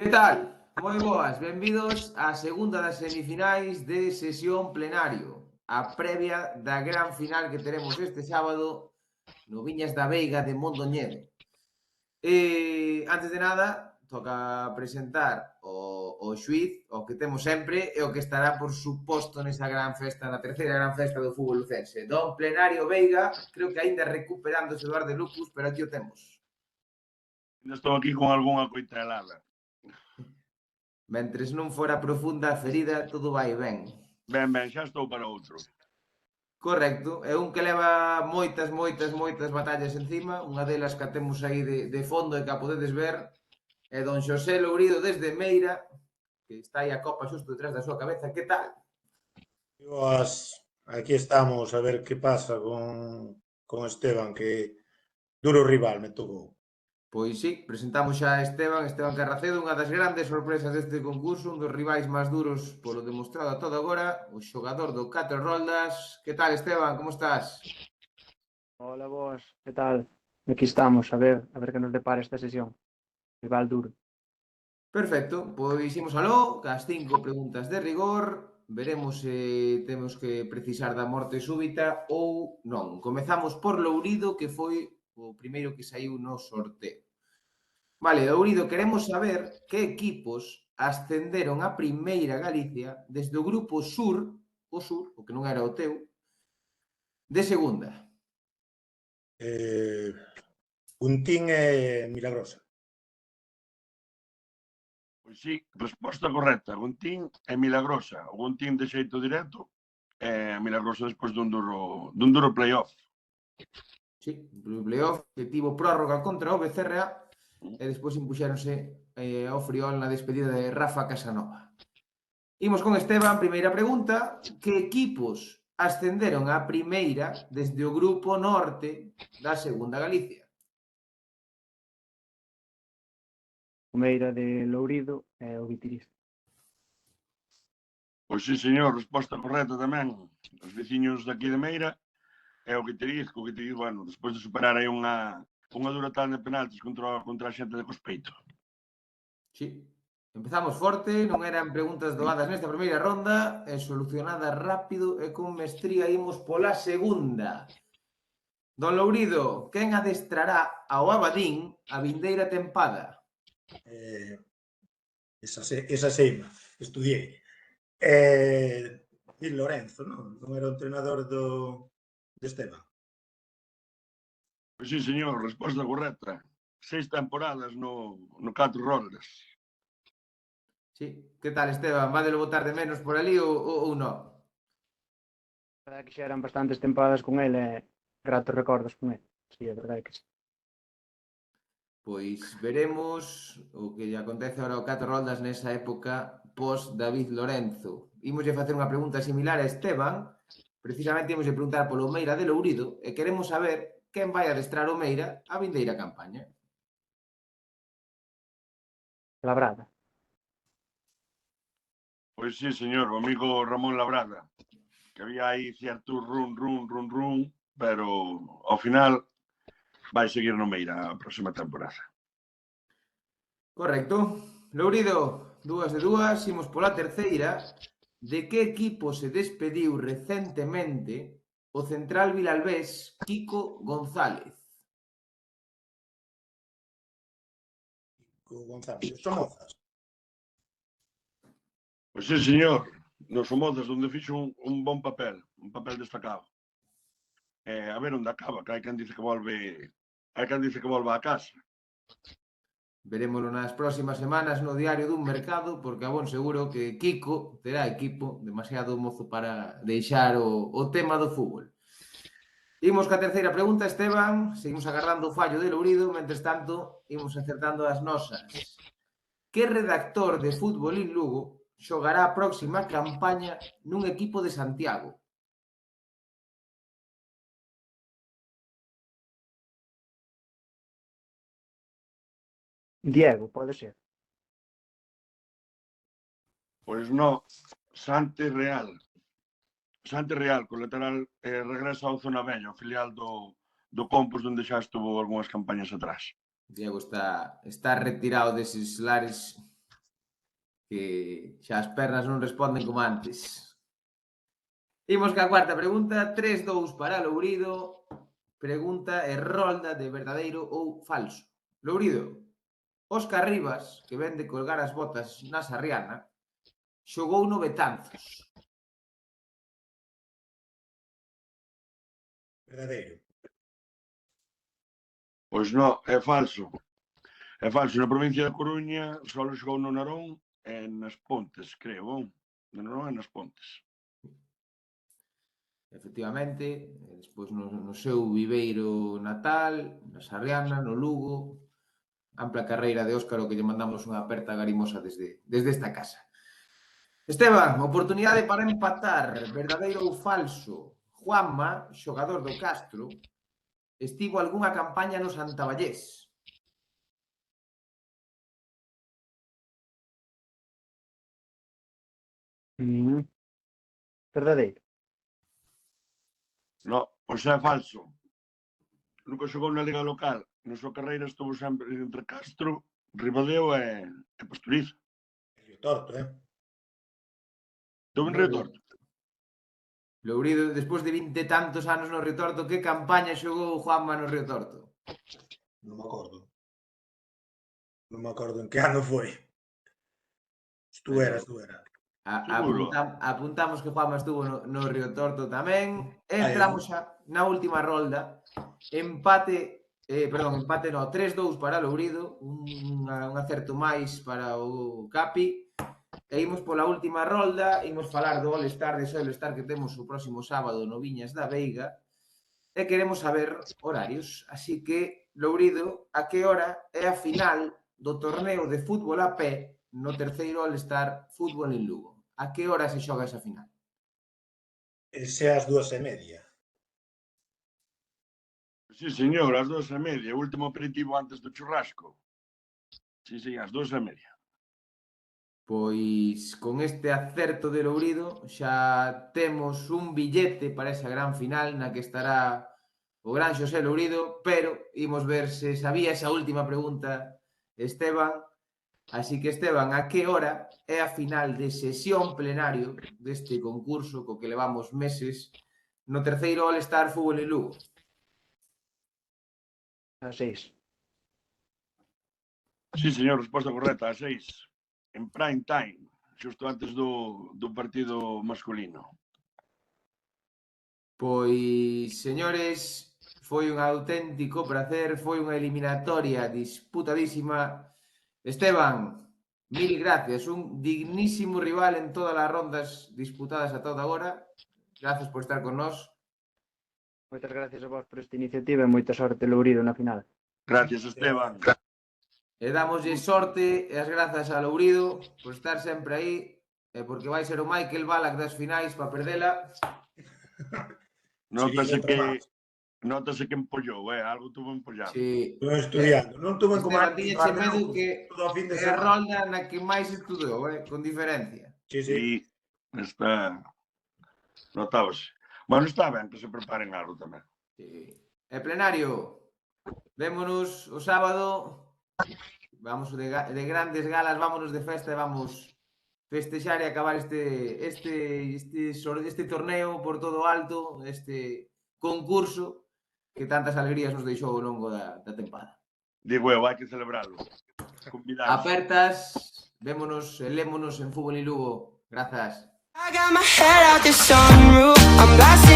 Que tal? Moi boas, benvidos á segunda das semifinais de sesión plenario, a previa da gran final que teremos este sábado no Viñas da Veiga de Mondoñedo. Antes de nada, toca presentar o xuiz, o que temos sempre, e o que estará, por suposto, nesa gran festa, na terceira gran festa do fútbol lucense. Don Plenario Veiga, creo que aínda recuperándose do ar de lupus, pero aquí o temos. Ainda estou aquí con algunha coitelada. Mentres non fora profunda a ferida, todo vai ben. Ben, xa estou para outro. Correcto, é un que leva moitas batallas encima, unha delas que temos aí de fondo e que a podedes ver, é don Xosé Lourido desde Meira, que está aí a copa xusto detrás da súa cabeza. Que tal? Boas, aquí estamos a ver que pasa con Esteban, que duro rival me tocou. Pois sí, presentamos xa a Esteban Carracedo, unha das grandes sorpresas deste concurso, un dos rivais máis duros polo demostrado a todo agora, o xogador do Catro Roldas. Que tal, Esteban, como estás? Hola, boas, que tal? Aquí estamos, a ver que nos depara esta sesión. Rival duro. Perfecto, pois imos aló, cas 5 preguntas de rigor, veremos se temos que precisar da morte súbita ou non. Comezamos por Lourido, que foi o primeiro que saiu no sorteo. Vale, Lourido, queremos saber que equipos ascenderon a Primeira Galicia desde o grupo Sur, o que non era o teu, de segunda. Puntín e Milagrosa. Pois sí, resposta correcta. Guntín e Milagrosa. O Guntín de xeito directo e Milagrosa despois dun duro playoff. Sí, o playoff que tivo prórroga contra o Becerra e despois impuxéronse ao Friol na despedida de Rafa Casanova. Imos con Esteban, primeira pregunta. Que equipos ascenderon á primeira desde o grupo norte da segunda Galicia? O Meira de Lourido e o Vitiriz. Pois sí, señor, resposta correcta tamén. Os veciños daqui de Meira e o Guiteriz, bueno, despois de superar aí unha dura tanda de penaltis contra a xente de Cospeito. Sí. Empezamos forte, non eran preguntas doadas nesta primeira ronda, e solucionadas rápido e con mestría imos pola segunda. Don Lourido, quen adestrará ao Abadín a vindeira tempada? Esa seima, estudiei. Di Lorenzo, non era o entrenador de Esteban. Pois sí, señor, resposta correcta. 6 temporadas no Catro Roldas. Sí. Que tal, Esteban? Vádelo botar de menos por ali ou non? A verdade que xa eran bastantes tempadas con ele e gratos recordos con ele. Sí, a verdade que sí. Pois veremos o que lle acontece agora ao Catro Roldas nesa época pos David Lorenzo. Imoslle facer unha pregunta similar a Esteban, precisamente imoslle preguntar polo Meira de Lourido e queremos saber quen vai adestrar o Meira a vindeira campaña. Labrada. Pois sí, señor, o amigo Ramón Labrada, que había aí cierto run, pero ao final vai seguir no Meira a próxima temporada. Correcto. Lourido, 2 de 2, imos pola terceira. De que equipo se despediu recentemente o central vilalbés Kiko González? Co González, Somozas. Pois sí, señor, nos Somozas, onde fixo un bon papel, un papel destacado. A ver onde acaba, que hai quen dice que volve a casa. Verémolo nas próximas semanas no diario dun mercado, porque a bon seguro que Kiko terá equipo, demasiado mozo para deixar o tema do fútbol. Imos ca terceira pregunta, Esteban. Seguimos agardando o fallo de Lourido, mentres tanto, imos acertando as nosas. Que redactor de Fútbol in Lugo xogará a próxima campaña nun equipo de Santiago? Diego, pode ser. Pois non, Santi Real. Santi Real, co lateral regresa ao Zona Vella, o filial do Compos, onde xa estuvo algunhas campañas atrás. Diego está retirado deses lares que xa as pernas non responden como antes. Imos ca cuarta pregunta, 3-2 para Lourido. Pregunta e rolda de verdadeiro ou falso. Lourido, Óscar Rivas, que ven de colgar as botas na Sarriana, xogou no Betanzos. Verdadeiro. Pois non, é falso. É falso, na provincia da Coruña só xogou no Narón e nas Pontes, creo. No Narón e nas Pontes. Efectivamente, despois no seu viveiro natal, na Sarriana, no Lugo, ampla carreira de Óscar, o que lle mandamos unha aperta garimosa desde esta casa. Esteban, oportunidade para empatar, verdadeiro ou falso. Juanma, xogador do Castro, estivo algunha campaña no Santavallés. Verdadeiro. Non, pois é falso. Nunca xogou na liga local. Na súa carreira estuvo sempre entre Castro, Ribadeo e Pastoriza. Río Torto, Estuvo en Río Torto. Lourido, despois de 20 e tantos anos no Río Torto, que campaña xogou Juanma no Río Torto? Non me acordo. Non me acordo en que ano foi. Estuera. Seguro. Apuntamos que Juanma estuvo no Río Torto tamén. Entramos xa na última rolda. Empate no, 3-2 para Lourido, un acerto máis para o Capi. E imos pola última rolda, imos falar do All-Star, dese All-Star que temos o próximo sábado no Viñas da Veiga. E queremos saber horarios. Así que, Lourido, a que hora é a final do torneo de fútbol a pé no terceiro All-Star Fútbol en Lugo? A que hora se xoga esa final? Ese ás 2:30. Sí, señor, ás 2:30. O último aperitivo antes do churrasco. Sí, ás 2:30. Pois con este acerto de Lourido xa temos un billete para esa gran final na que estará o gran Xosé Lourido, pero imos ver se sabía esa última pregunta Esteban. Así que, Esteban, a que hora é a final de sesión plenario deste concurso co que levamos meses no terceiro All-Star Fútbol en Lugo? Ás 6. Sí, señor, resposta correcta, ás 6. En prime time, xusto antes do partido masculino. Pois, señores, foi un auténtico prazer, foi unha eliminatoria disputadísima. Esteban, mil gracias, un dignísimo rival en todas as rondas disputadas a toda hora. Gracias por estar con nós. Moitas gracias a vos por esta iniciativa e moita sorte, Lourido, na final. Gracias, Esteban. E damoslle sorte e as grazas a Lourido por estar sempre aí e porque vai ser o Michael Ballack das finais para perdela. Nótase que empollou, algo tuvo empollado. Sí. Estou estudiando. Non tuve como Esteban, tiñeche medo que todo o fin de é a semana. rolda na que máis estudou, con diferencia. Sí. E está... Notábase. Bueno, está ben que se preparen algo tamén. Sí. E plenario, vémonos o sábado, vamos de grandes galas, vámonos de festa e vamos festexar e acabar este torneo por todo alto, este concurso que tantas alegrías nos deixou ao longo da tempada. Digo eu, hai que celebrarlo. Apertas, vémonos e lémonos en Fútbol en Lugo. Grazas. I got my head out the sunroof. I'm blasting